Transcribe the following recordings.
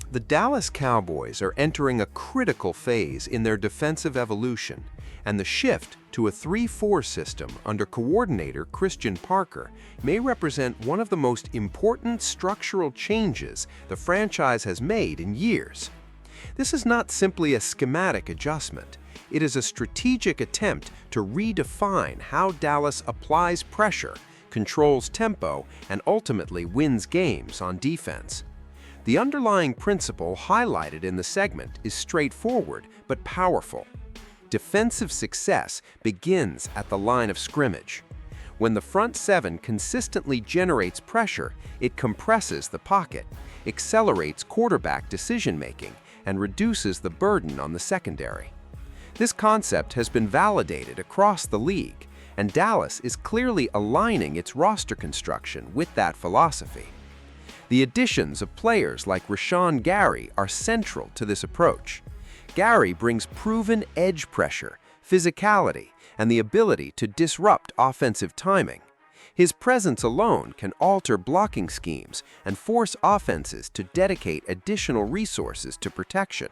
The Dallas Cowboys are entering a critical phase in their defensive evolution, and the shift to a 3-4 system under coordinator Christian Parker may represent one of the most important structural changes the franchise has made in years. This is not simply a schematic adjustment. It is a strategic attempt to redefine how Dallas applies pressure, controls tempo, and ultimately wins games on defense. The underlying principle highlighted in the segment is straightforward but powerful. Defensive success begins at the line of scrimmage. When the front seven consistently generates pressure, it compresses the pocket, accelerates quarterback decision-making, and reduces the burden on the secondary. This concept has been validated across the league, and Dallas is clearly aligning its roster construction with that philosophy. The additions of players like Rashawn Gary are central to this approach. Gary brings proven edge pressure, physicality, and the ability to disrupt offensive timing. His presence alone can alter blocking schemes and force offenses to dedicate additional resources to protection.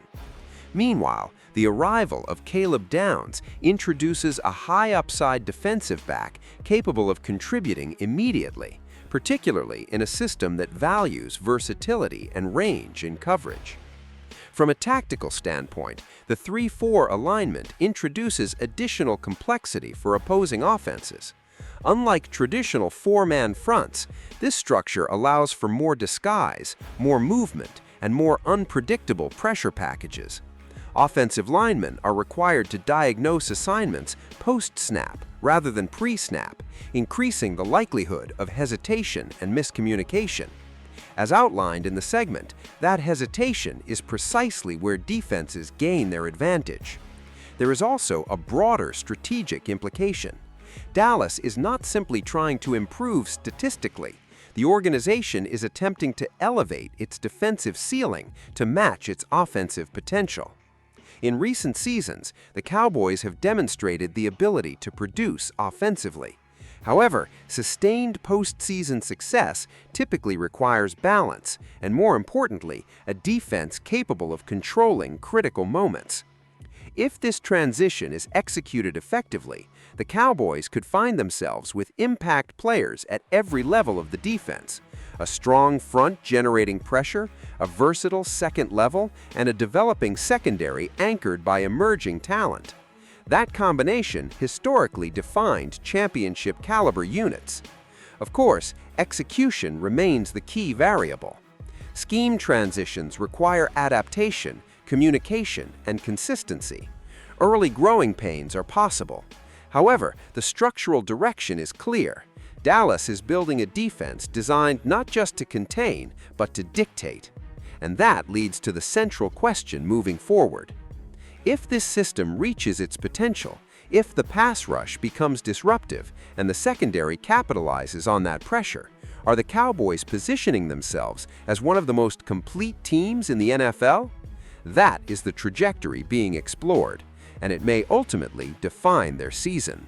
Meanwhile, the arrival of Caleb Downs introduces a high-upside defensive back capable of contributing immediately, particularly in a system that values versatility and range in coverage. From a tactical standpoint, the 3-4 alignment introduces additional complexity for opposing offenses. Unlike traditional four-man fronts, this structure allows for more disguise, more movement, and more unpredictable pressure packages. Offensive linemen are required to diagnose assignments post-snap rather than pre-snap, increasing the likelihood of hesitation and miscommunication. As outlined in the segment, that hesitation is precisely where defenses gain their advantage. There is also a broader strategic implication. Dallas is not simply trying to improve statistically. The organization is attempting to elevate its defensive ceiling to match its offensive potential. In recent seasons, the Cowboys have demonstrated the ability to produce offensively. However, sustained postseason success typically requires balance and, more importantly, a defense capable of controlling critical moments. If this transition is executed effectively, the Cowboys could find themselves with impact players at every level of the defense: a strong front generating pressure, a versatile second level, and a developing secondary anchored by emerging talent. That combination historically defined championship-caliber units. Of course, execution remains the key variable. Scheme transitions require adaptation, communication, and consistency. Early growing pains are possible. However, the structural direction is clear. Dallas is building a defense designed not just to contain, but to dictate. And that leads to the central question moving forward. If this system reaches its potential, if the pass rush becomes disruptive and the secondary capitalizes on that pressure, are the Cowboys positioning themselves as one of the most complete teams in the NFL? That is the trajectory being explored, and it may ultimately define their season.